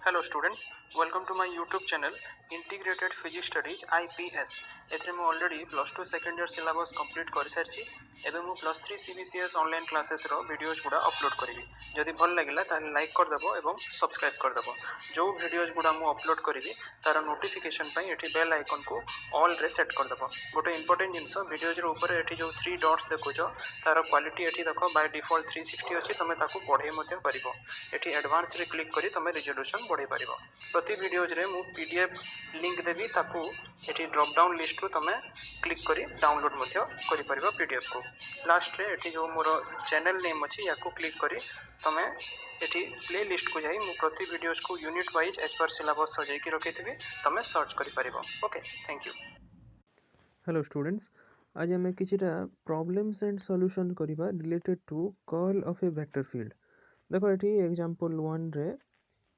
Hello students, welcome to my YouTube channel Integrated Physics Studies IPS. एथरे मु already plus 2 second year syllabus complete कर सारछि एबे मु plus 3 CBCS online classes रो videos गुडा upload करिवि जदि भल लागिला ताले लाइक कर देबो एवं सब्सक्राइब कर देबो जो वीडियोस गुडा मु अपलोड करिवि तार नोटिफिकेशन पई एठी बेल आइकन को ऑल रे सेट कर देबो गोटे इंपोर्टेंट जिंस वीडियोस रो ऊपर एठी जो 3 डॉट्स देखुछो तार क्वालिटी एठी देखो बाय डिफॉल्ट 360 अछि तमे ताकू बढ़े मध्ये परिबो एठी एडवांस रे क्लिक करी तमे रिजोल्यूशन बढ़े परिबो प्रति वीडियोज रे मु पीडीएफ लिंक देबी ताकू एठी ड्रॉप डाउन लिस्ट रो तमे क्लिक करी डाउनलोड मध्ये करि परिबो पीडीएफ को लास्ट रे एठी जो मोर चैनल नेम अछि याकू क्लिक करी तमे एठी प्ले लिस्ट को जाई मु प्रति वीडियोज को यूनिट वाइज एज पर सिलेबस सजाई की रखिथिबी तमे सर्च करि परिबो okay thank you. Hello students, आज आम किछिटा प्रॉब्लम्स एंड सॉल्यूशन करिबा related to curl of a vector field. देखो एठी एग्जांपल 1 रे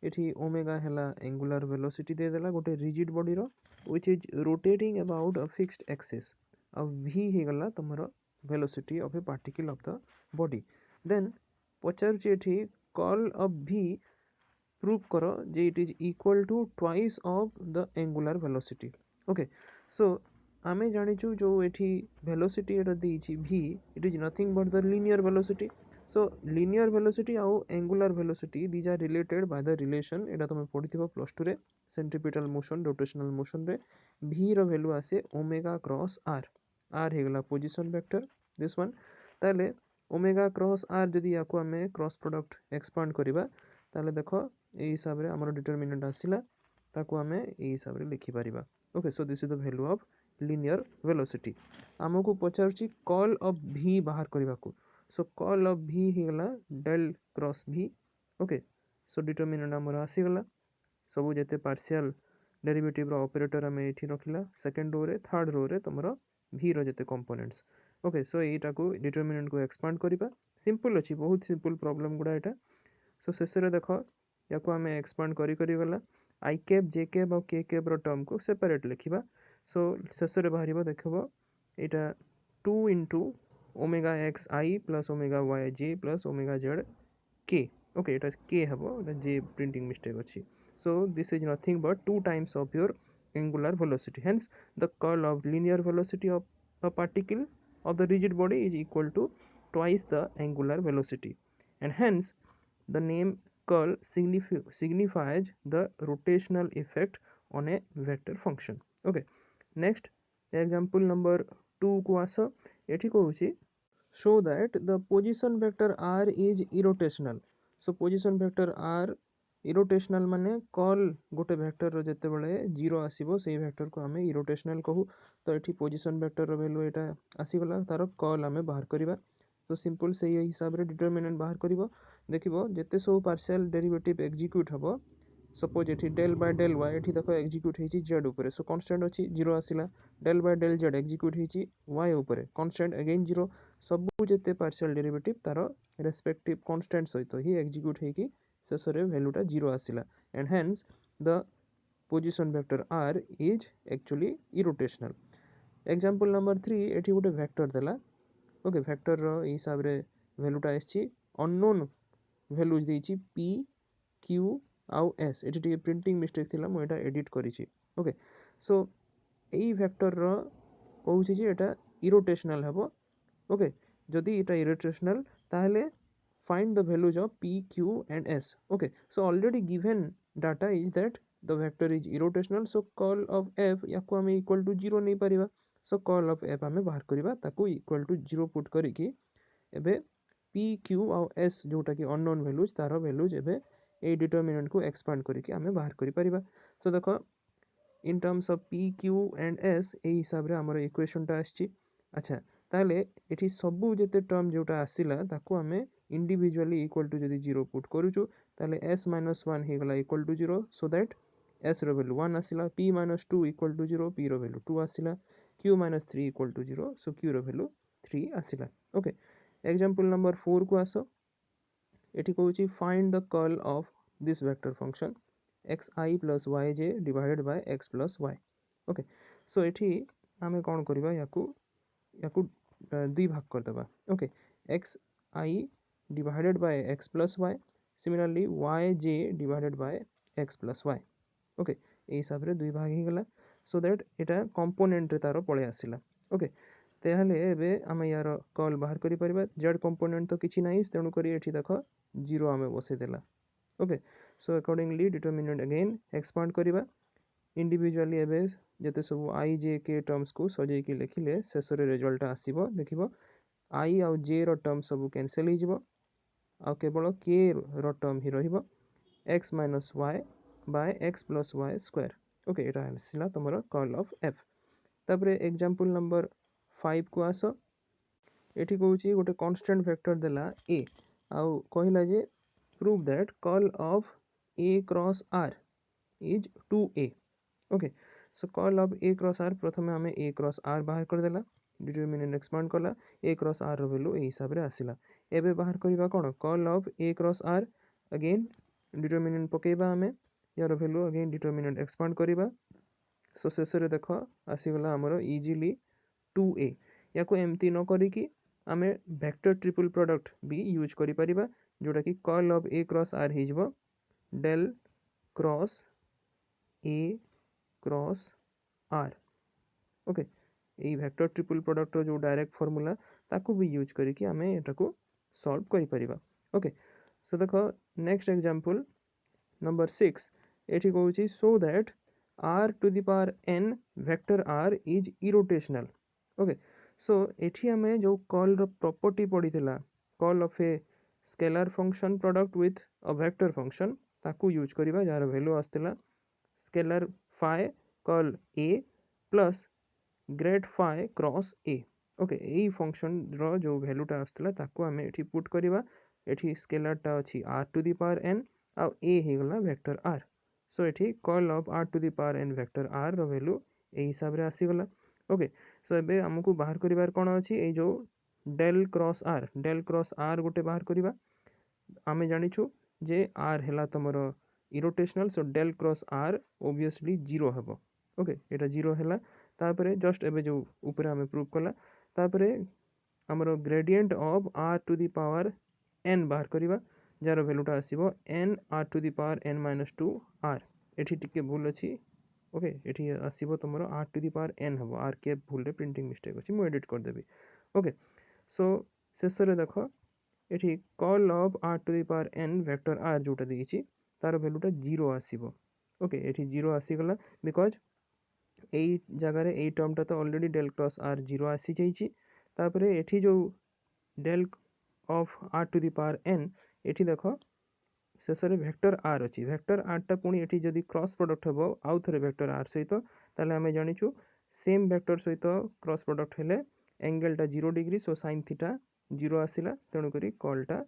एठी ओमेगा हैला एंगुलर वेलोसिटी दे देला गोटे रिजिड बॉडी रो which is rotating about a fixed axis. अब v हे गला तमरो velocity of a particle of the body. Then पचार एठी कर्ल ऑफ v प्रूव करो जे it is equal to twice of the angular velocity. Okay, so आमे जानिचु जो एठी वेलोसिटी एटा देछि v it is nothing but the linear velocity. So linear velocity आउ angular velocity these are related by the relation एटा तुम पढिथिबो plus 2 रे centripetal motion rotational motion रे v रो वैल्यू आसे ओमेगा क्रॉस r। r हे गला position vector this one. ताले omega cross r जदी याको हमें क्रॉस प्रोडक्ट एक्सपांड करिबा ताले देखो ए हिसाब रे हमर डिटरमिनेंट आसिला ताको हमें ए हिसाब रे लिखि परिबा। Okay, so this is the value of linear velocity. हमको पचारछि कर्ल ऑफ v बाहर करबा को। सो कर्ल ऑफ v हे गला del cross v। Okay, so determinant हमर आसी गला सब जेते पार्शियल डेरिवेटिव रो ऑपरेटर हमें एठी रखिला सेकंड रो रे थर्ड रो रे तमरो v रो जेते कंपोनेंट्स। ओके, सो एटा को डिटरमिनेंट को एक्सपांड करिबा सिंपल अछि बहुत सिंपल प्रॉब्लम गुडा एटा। सो शेष रे देखो याको हमें एक्सपांड करी करी गला आई कैप जे कैप और के कैप रो टर्म को सेपरेट लिखिबा। सो शेष रे बाहरिबो देखबो एटा 2 into ओमेगा एक्स आई प्लस ओमेगा वाई जे प्लस ओमेगा जेड के। ओके, एटा के हबो एटा जे प्रिंटिंग मिस्टेक अछि। सो this is nothing but 2 times of your angular velocity, hence the curl of linear velocity of a particle of the rigid body is equal to twice the angular velocity, and hence the name curl signifies the rotational effect on a vector function. Okay, next example number 2 को आस एठी कहूची show that the position vector r is irrotational. So position vector r irrotational माने curl गोटे vector रो जते बेले 0 आसीबो सेही vector को हमें irrotational कहू। तो एठी पोजीशन वेक्टर रो वैल्यू एटा आसी गला तारो कर्ल हमें बाहर करिबा। तो सिंपल से ये हिसाब रे डिटरमिनेंट बाहर करिवो देखिबो जेते सब पार्शियल डेरिवेटिव एग्जीक्यूट हबो सपोज एठी डेल बाय डेल y एठी देखो एग्जीक्यूट हेची z ऊपर। सो कांस्टेंट अछि 0 आसिला del by del z execute हेची y ऊपर कांस्टेंट अगेन 0 सब जेते पार्शियल डेरिवेटिव तारो रेस्पेक्टिव कांस्टेंट सहित ही एग्जीक्यूट हेकी शेष रे वैल्यूटा 0 आसिला, and hence the position vector r is actually irrotational. Example number 3 एठी गोटे वेक्टर देला। ओके, वेक्टर रो हिसाब रे वैल्यूटा एसची अननोन वैल्यूज देछि p q आउ s। एठी टिके प्रिंटिंग मिस्टेक थिला मु एटा एडिट करिछि। ओके, सो एई वेक्टर रो कहूछि जे एटा इरोटेशनल हबो। ओके, जदि एटा इरोटेशनल ताहले find the values of p q and s. Okay, so already given data is that the vector is irrotational, so curl of f याको हमें equal to 0 नहीं परिबा। so curl of f हमें बाहर करिबा ताको equal to 0 put करिकि एबे p q और s जोटा कि अननोन वैल्यूज तारो वैल्यूज एबे ए डिटरमिनेंट को एक्सपांड करिकि हमें बाहर करि परिबा। सो देखो इन terms of p q and s ए हिसाब रे हमर इक्वेशन टा आछि। अच्छा, ताले एठी सबु जेते टर्म जोटा आसिला ताको हमें इंडिविजुअली इक्वल टू जदि 0 पुट करूछु ताले s - 1 हे गला equal to 0 so that s रो वैल्यू 1 आसिला p - 2 इक्वल टू 0 p रो वैल्यू 2 आसिला q - 3 equal to 0 so q रो वैल्यू 3 आसिला। ओके, एग्जांपल नंबर 4 को आसो एठी कहूची find the curl of this vector function xi plus yj divided by x plus y. Okay, so एठी हमें कोन करबा याकू याकू दुई भाग कर देबा। Okay, xi divided by x plus y, similarly yj divided by x plus y okay ए हिसाब रे दुई भाग ହେଇଗଲା सो दैट एटा कंपोनेंट रे तारो पळे आसिला ओके तेहले एबे आमे यार कॉल बाहर करि परिबा z कंपोनेंट तो किछि नाही तेणु करी एठी देखो 0 आमे बसे देला okay so accordingly determinant again expand करिबा इंडिविजुअली एबे जते सब i j k टर्म्स को सजे की लिखिले शेष रे रिजल्ट आसीबो देखिबो i आ j रो टर्म सब कैंसिल हो जिवो आ केवल k रो टर्म ही रहिबो x minus y by x plus y square okay Etah आसिला तमरो curl of f तापरे एग्जांपल नंबर 5 को आसो एठी कहूची गोटे कांस्टेंट वेक्टर देला a आउ कहिला जे prove that curl of a cross r is 2a okay so curl of a cross r प्रथमे हमें a क्रॉस r बाहर कर देला डिटरमिनेंट एक्सपांड कला a क्रॉस r रो वैल्यू ए हिसाब रे आसिला एबे बाहर करिबा कोन curl of a cross r again determinant पकेबा हमें यार वैल्यू अगेन डिटरमिनेंट एक्सपांड करिबा सो शेष रे देखो आसीगला हमरो इजीली 2a याको एमती न करी कि आमे वेक्टर ट्रिपल प्रोडक्ट भी यूज करि परिबा जोटा कि curl of a cross r हे जबो del cross a cross r okay এই ভেক্টর ট্রিপল প্রডক্টর जो डायरेक्ट फॉर्मूला ताकू भी यूज करी कि आमे एटाको सॉल्व करि परिबा ओके सो देखो नेक्स्ट एग्जांपल नंबर 6 एठी कहूची so that r to the power n vector r is irrotational okay so एठी हमें जो कर्ल रो प्रॉपर्टी पडिथिला curl of a scalar function product with a vector function ताकू यूज करिबा जार वैल्यू आस्तिला scalar phi curl a plus grad phi cross a okay एई फंक्शन रो जो वैल्यूटा आस्तिला ताकू हमें एठी पुट करिबा एठी स्केलरटा अछि r to the power n आ a हे गला वेक्टर r सो एठी curl of r to the power n vector r रो वैल्यू ए हिसाब रे आसी गला ओके सो एबे हमकु बाहर करिबार कोन अछि ए जो डेल क्रॉस r गोटे बाहर करिबा आमे जानिछु जे r हेला तमरो irrotational so del cross r obviously 0 हबो ओके एटा 0 हेला तापरे जस्ट एबे जो ऊपर हमें प्रूव कला तापरे हमरो gradient of r to the power n बाहर करिबा जार वैल्यूटा आसीबो n r to the power n minus 2 r एठी टिके भूल अछि ओके एठी आसीबो तमरो r to the power n हबो r के भूल रे प्रिंटिंग मिस्टेक अछि मु एडिट कर देबी ओके सो शेष रे देखो एठी curl of r to the power n vector r जोटा देछि तार वैल्यूटा 0 आसीबो ओके एठी 0 आसी गला बिकॉज এই জায়গায় এই টার্মটা তো অলরেডি ডেল ক্রস আর 0 আসি যাইছি তারপরে এটি जो del of r to the power n এটি দেখো शेषରେ ଭେକ୍ଟର r ଅଛି ଭେକ୍ଟର r ଟା ପୁଣି ଏଠି ଯଦି କ୍ରସ୍ ପ୍ରଡକ୍ଟ ହେବ ଆଉ ଥରେ ଭେକ୍ଟର r ସହିତ ତାହେଲେ ଆମେ ଜାଣିଛୁ ସେମ୍ ଭେକ୍ଟର ସହିତ କ୍ରସ୍ ପ୍ରଡକ୍ଟ ହେଲେ एंगलटा 0 डिग्री सो sin थीटा 0 आसिला तेणु करी कॉलटा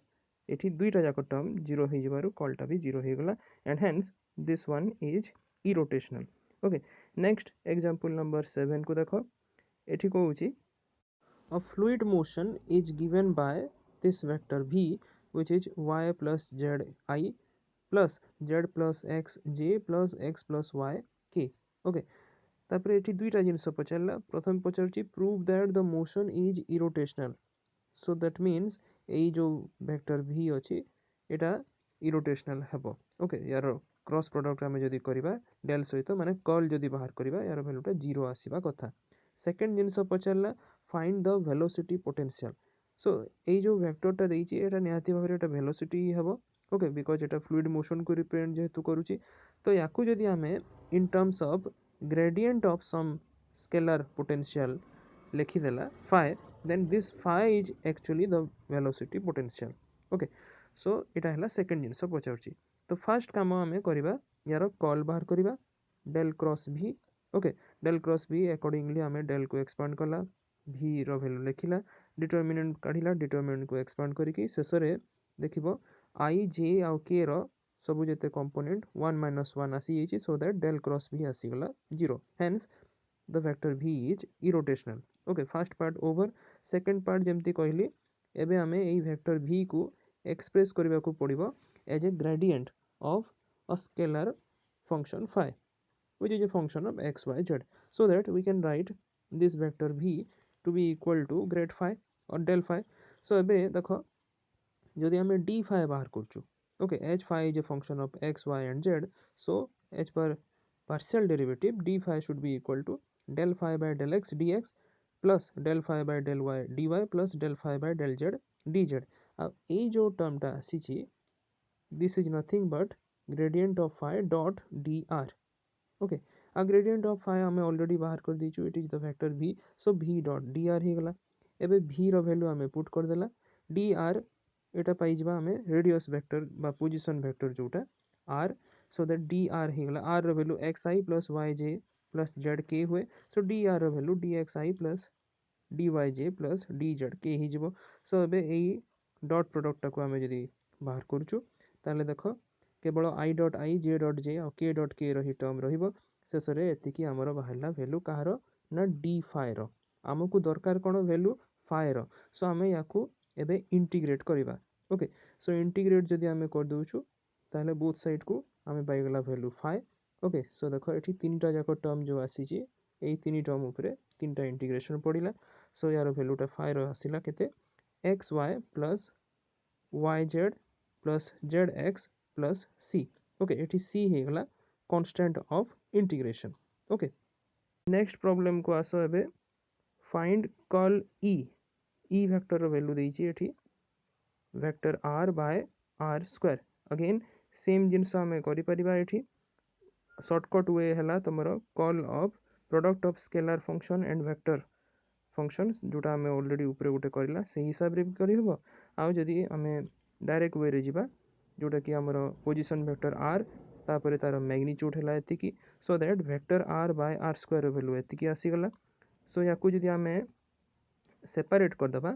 एठी दुईटा जाक टर्म 0 हो जिबारु कॉलटा भी 0 हो गला and hence this one is irrotational okay next example number 7 को देखो एठी कहूची a fluid motion is given by this vector v which is y plus z I plus z plus x j plus x plus y k okay तापरे एठी दुईटा जिनिस पचारला प्रथम पचारची prove that the motion is irrotational so that means एई जो vector v अछि एटा इरोटेशनल हेबो ओके यार क्रॉस प्रोडक्ट आमे जदी करिबा डेल सहित माने कर्ल जदी बाहर करिबा यार वैल्यूटा 0 आसीबा कथा सेकंड जिनिस पचारला find the velocity potential so एई जो वेक्टरटा देइछि एटा निहाती भाबरे एटा वेलोसिटी हेबो ओके बिकॉज एटा फ्लूइड मोशन को रिप्रेजेंट जेहेतु करूछि तो याकू जदी आमे in terms of gradient of some scalar potential लिखिदेला phi then this phi is actually the velocity potential okay so एटा हला सेकंड जिनिस पचाउछि तो फर्स्ट काम हमें करिबा यार कर्ल बाहर करिबा del cross v okay del cross v accordingly हमें डेल को एक्सपांड कला v रो वैल्यू लिखिला डिटरमिनेंट काढिला डिटरमिनेंट को एक्सपांड करिकि शेषरे देखिबो i j आ k रो सबु जेते कंपोनेंट 1 minus 1 आसी जाइछि so that del cross v आसी गला 0 hence the vector v is irrotational okay first part over second part जेमती कहली एबे हमें एई वेक्टर v को एक्सप्रेस करबा को पड़िबो as a gradient of a scalar function phi which is a function of x y z so that we can write this vector v to be equal to grad phi or del phi so एबे देखो जदि हमें d phi बाहर करछु Okay, h phi is a function of x, y and z, so h bar partial derivative d phi should be equal to del phi by del x dx plus del phi by del y dy plus del phi by del z dz। अब ये जो टर्मटा आसीची this is nothing but gradient of phi dot dr। Okay आ gradient of phi आम already बाहर कर दीचु, it is the vector v, so v dot dr हो गला। एबे v रो वैल्यू आम पुट कर देला dr एटा पाई जबा आम रेडियस वेक्टर बा पोजीशन वेक्टर जोटा r, सो दैट dr हो गला r रो value xi plus yj plus zk हुए, सो dr रो value dxi plus dyj plus dzk ही जबो। सो एबे एई डॉट प्रोडक्ट को आम जदी बाहर करूछु ताले देखो केवल i dot i j dot j और k डॉट k रही टर्म रहिबो। शेष में एतिकी आमर बाहरला वैल्यू कहार ना डी फाइ रो, आमको दरकार कौन वैल्यू फाइ रो, सो आम या एबे इंटीग्रेट करवा। ओके सो इंटीग्रेट जदि आम कर दूछु ताले बोथ साइड को आम पाइगला वैल्यू फाइ। ओके सो देखो ये तीन टा जाक टर्म जो आसी यही तीन टर्म उपरे तीन टा इंटीग्रेशन पड़िला। सो यार वैल्यूटा फाइ रो आसिला केते x y plus y z plus z x plus C. Okay ये सी हो गला constant of integration. Okay next problem को आस एबे फाइंड कर्ल ई वेक्टर वैल्यू देइछि एठी vector r by r square. Again same जिनस आम करि परिबा एठी शॉर्टकट वे हैला तमरो curl of product of scalar function and vector function जोटा आम ऑलरेडी ऊपर गोटे करला से हिसाब रे भी करि हबो। आउ जदि आम डायरेक्ट वे रे जिबा जोटा कि हमरो पोजीशन वेक्टर r तापर तार मैग्नीट्यूड है एतिकी, so that vector r by r square value एतिकी आसीगला। सो या जदि आम सेपरेट करदे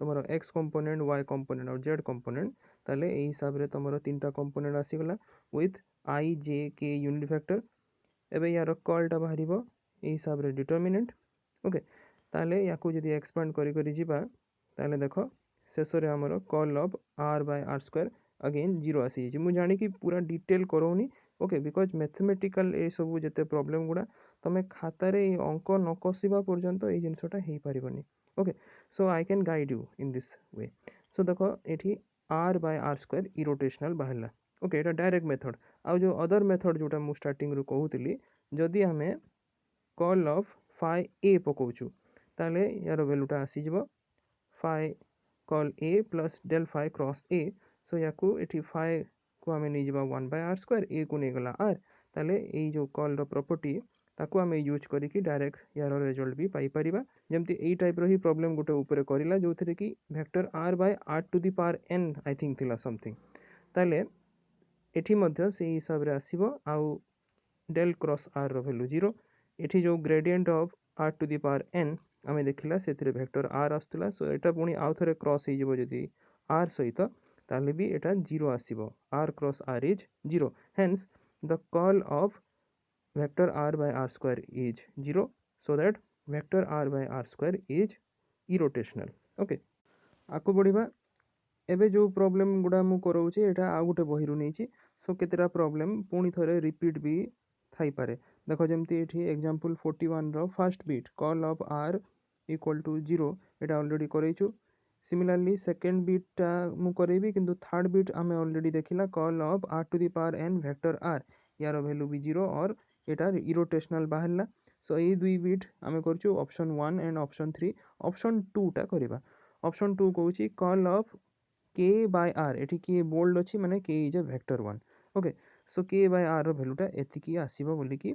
तुम x कंपोनेंट y कंपोनेंट और z कंपोनेंट ताले ए हिसाब रे तुम तीन टा कंपोनेंट आसीगला with i j k unit vector. एबे यार कर्लटा बाहर ए हिसाब रे डिटरमिनेंट। ओके ताले या जदि एक्सपांड करी करी जिबा ताले देखो शेष में आमर curl of r by r square again zero आसी जाइए। मुझे जानी कि पूरा डिटेल करोनी ओके बिकज मैथमेटिकल ये सब जिते प्रॉब्लम गुड़ा तुम खातार अंक न कषा पर्यंत ये जिनसटा हो पारनी। Okay so I can guide you in this way. So देखो ये r by r square irrotational बाहरला। ओके ये डायरेक्ट मेथड आउ जो अदर मेथड जोटा मु स्टार्टिंग रु कहूली जदि आम कर्ल ऑफ फाइ ए पकाउछु ताले यार वैल्यूटा आसीज phi curl A plus del phi cross A. So या फाइ को आम नहीं जावा 1 बाय r स्क्वायर ए को नहीं गला r ताले ये जो कर्ल प्रॉपर्टी ताको आम यूज करिकी डायरेक्ट यार रिजल्ट भी पाई परिबा। जेमती एई टाइप रही प्रॉब्लम गोटे ऊपर करिला जो थे कि vector r by r to the power n I think थिला समथिंग ताले एठी मध्य से हिसाब रे आसीबो आउ डेल क्रॉस r रो वैल्यू 0। एठी जो gradient of r to the power n आम देखला से वेक्टर r आसुला। सो एटा पुणी आउ थरे क्रॉस हो जदि r सहित ताले भी एटा 0 आसीबो r cross r is 0। Hence the curl of vector r by r square is 0 so that vector r by r square is irrotational। Okay आको बढ़िबा एबे जो प्रॉब्लम गुडा मु कराउछि एटा आ गुटे बहिरु नेछि। सो केतेरा प्रॉब्लम पुणी थरे रिपीट भी थाई पारे। देखो जेमती एठी एग्जांपल 41 रो first bit curl of r equal to 0 एटा ऑलरेडी करैछु। सिमिलरली सेकेंड बिटा मु करेबी किंतु थर्ड बिट आमे ऑलरेडी देखिला curl of r to the power n vector r यार वैल्यू भी 0 और एटार इरोटेशनल बाहरला। सो ये दुई बिट आम करछु ऑप्शन 1 एंड ऑप्शन 3। ऑप्शन 2 टा करबा ऑप्शन 2 कहूची curl of k by r एठी k बोल्ड अछि माने k is a vector 1। Okay so k by r रो वैल्यूटा एतिकी आसीबो बोली कि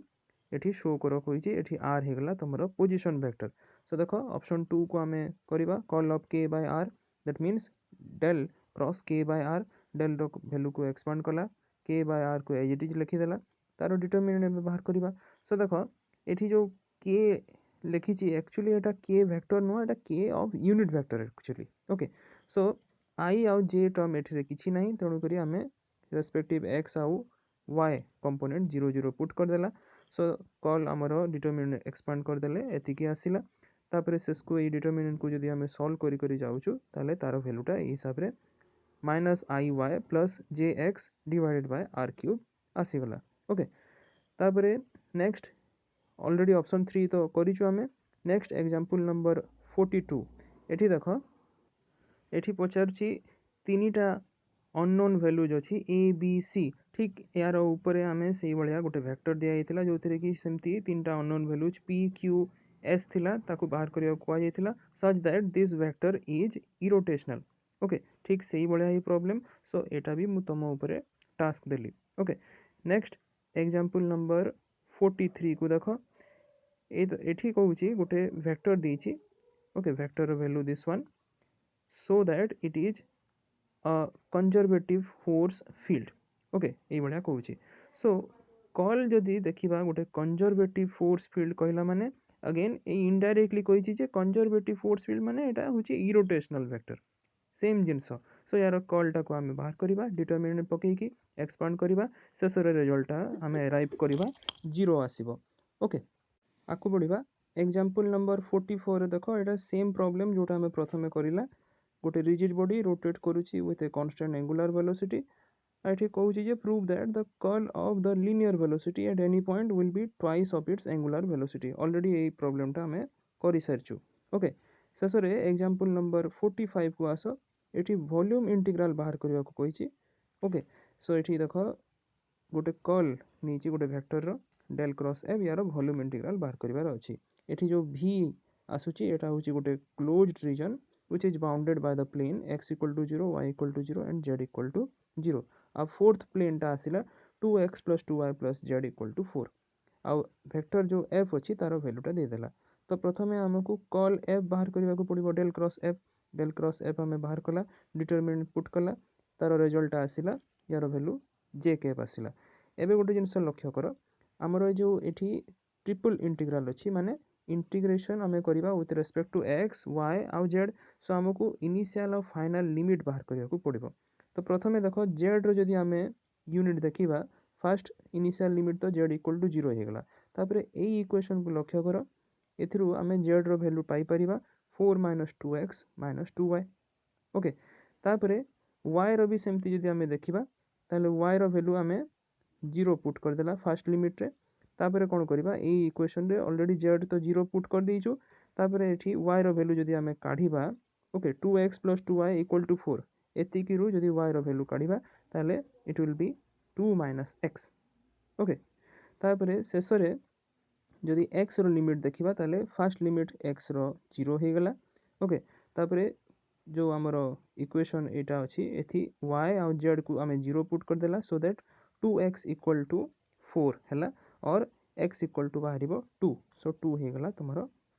एठी शो करो कहिची एठी r हे गला तमरो पोजीशन वेक्टर। सो देखो ऑप्शन 2 को आमे करबा curl of k by r that means del cross k by r del रो वैल्यू को एक्सपांड कला k बाय r को एज इट इज लिखि देला तार डिटरमिनेंट बाहर करबा। सो देखो एठी जो k लिखिची actually Etah k vector no Etah k of unit vector actually. Okay so i आउ j टर्म एठी किछि नाही तेणु करी आमे रेस्पेक्टिव x आउ y कंपोनेंट 0 0 पुट कर देला। सो कर्ल हमरो डिटरमिनेंट एक्सपांड कर देले एतिकी आसीला। तापर सेसको ए डिटरमिनेंट को जदि आमे सॉल्व करी करी जाउछु ताले तार वैल्यूटा ए हिसाब रे minus i y plus j x divided by r cube आसीगला। ओके तापर नेक्स्ट ऑलरेडी ऑप्शन 3 तो करिछु आमे। नेक्स्ट एग्जांपल नंबर 42 एठी देखो एठी पचारछि तीनिटा अननोन वैल्यूज अच्छी ए बी सी ठीक यार ऊपर आम से भाया गोटे वेक्टर दिखाई जो थे कि सेमती 3टा unknown values p q s थिला ताकू बाहर करिया कहुला such that this vector is irrotational okay ठीक से भाया ही प्रॉब्लम सो एटा भी मु तुम ऊपर टास्क देली ओके नेक्स्ट एग्जांपल नंबर 43 को देख एठी कहूँ गोटे वेक्टर देछि okay vector value this one so that it is a conservative force field okay ये भाया कहूँ सो कल जदि देखा गोटे कंजर्वेटिव फोर्स फील्ड कहला माने अगेन इनडायरेक्टली कही कंजर्वेटिव फोर्स फील्ड माने एटा होची इरोटेशनल वेक्टर सेम जिनस सो यार कलटा को आम बाहर करवा डिटरमिनेंट पकईकी एक्सपांड करवा शेष रिजल्ट आम अराइव करवा 0 आसब ओके आकु बढ़िया एग्जांपल नंबर 44 देख एटा सेम प्रॉब्लम जोटा आम प्रथमे करला गोटे रिजिड बॉडी रोटेट करुच्ची with a constant angular velocity एठी कहूँ जे prove that the curl of the linear velocity at any point will be twice of its angular velocity already यही प्रॉब्लमटा आम कर सारिचु ओके शेष में एग्जांपल नंबर 45 को आस एठी वॉल्यूम इंटीग्रल बाहर करने को कही ओके सो एठी देख गोटे कर्ल नहीं गोटे वेक्टर रो डेल क्रॉस एफ यार वॉल्यूम इंटीग्रल बाहर करिवार अछि एठी जो v आसुची एटा होची गोटे closed region which is bounded by the plane x equal to 0 y equal to 0 and z equal to 0 अब फोर्थ प्लेन टा आसिला 2x plus 2y plus z equal to 4 आ वेक्टर जो f अछि तार वैल्यूटा दे देला तो प्रथमे हमकु कॉल f बाहर करबा को पड़िबो डेल क्रॉस f हमें बाहर कला डिटरमिनेंट पुट कला तार रिजल्ट आसिला यार वैल्यू j कैप आसिला एबे गोटे जिंस लक्ष्य कर हमर जो एठी ट्रिपल इंटीग्रल अछि माने इंटीग्रेशन आम करवा with respect to x y आउ जेड सो आमको इनिशियल और फाइनल लिमिट बाहर करने पड़ो तो प्रथमे देख जेड रो आम यूनिट देखा फास्ट इनिशियल लिमिट तो जेड इक्वल टू 0 हो गला तापर यही इक्वेशन को लक्ष्य कर एथिरु आम जेड रो वैल्यू पाई परिबा 4 minus 2x minus 2y okay तापर y रो भी सेमती जदि आम देखा ताले y रो वैल्यू आम 0 पुट करदेला फास्ट लिमिट रे तापर कौन करवा ये इक्वेशन रे ऑलरेडी जेड तो 0 पुट कर देइछु तापर एठी y रो वैल्यू जदि आमे काढिबा ओके 2x + 2y = 4 एतिकी रु जदि y रो वैल्यू काढिबा ताले it will be 2 - x okay तापर शेष रे जदि x रो लिमिट देखिबा ताले फर्स्ट लिमिट x रो 0 हो गला ओके तापर जो हमर इक्वेशन एटा अछि एथि y आ z को आमे 0 पुट कर देला सो दैट 2x = 4 हैला और x इक्वल टू बाहर 2 सो 2 हो गला तुम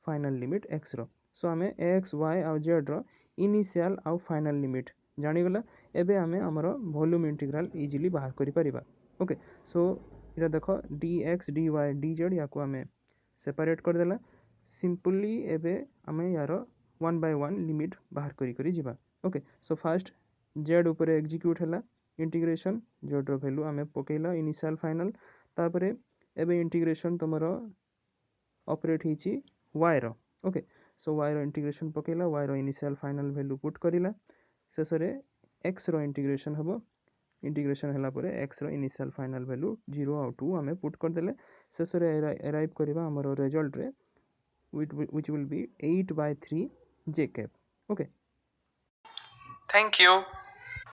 फाइनल लिमिट x रो सो आम x y आउ z रो इनिशियल आउ फाइनल लिमिट जानीगला एबे आमे हमर वॉल्यूम इंटीग्रल इजीली बाहर करि परिबा ओके सो इरा देखो dx dy dz या को आमे सेपरेट कर देला सिंपली एबे आमे यार 1 by 1 लिमिट बाहर करी जिबा ओके सो फर्स्ट z ऊपर एग्जीक्यूट हैला इंटीग्रेशन z रो वैल्यू आमे पकेला इनिशियल फाइनल तापर एबे इंटीग्रेशन तुमरो ऑपरेट हिची y रो ओके सो y रो इंटीग्रेशन पकेला y रो इनिशियल फाइनल वैल्यू पुट करिला शेष रे x रो इंटीग्रेशन हबो इंटीग्रेशन हला परे x रो इनिशियल फाइनल वैल्यू 0 और 2 हमें पुट कर देले शेष रे अराइव करबा हमरो रिजल्ट रे which will be 8/3 j cap okay Thank you.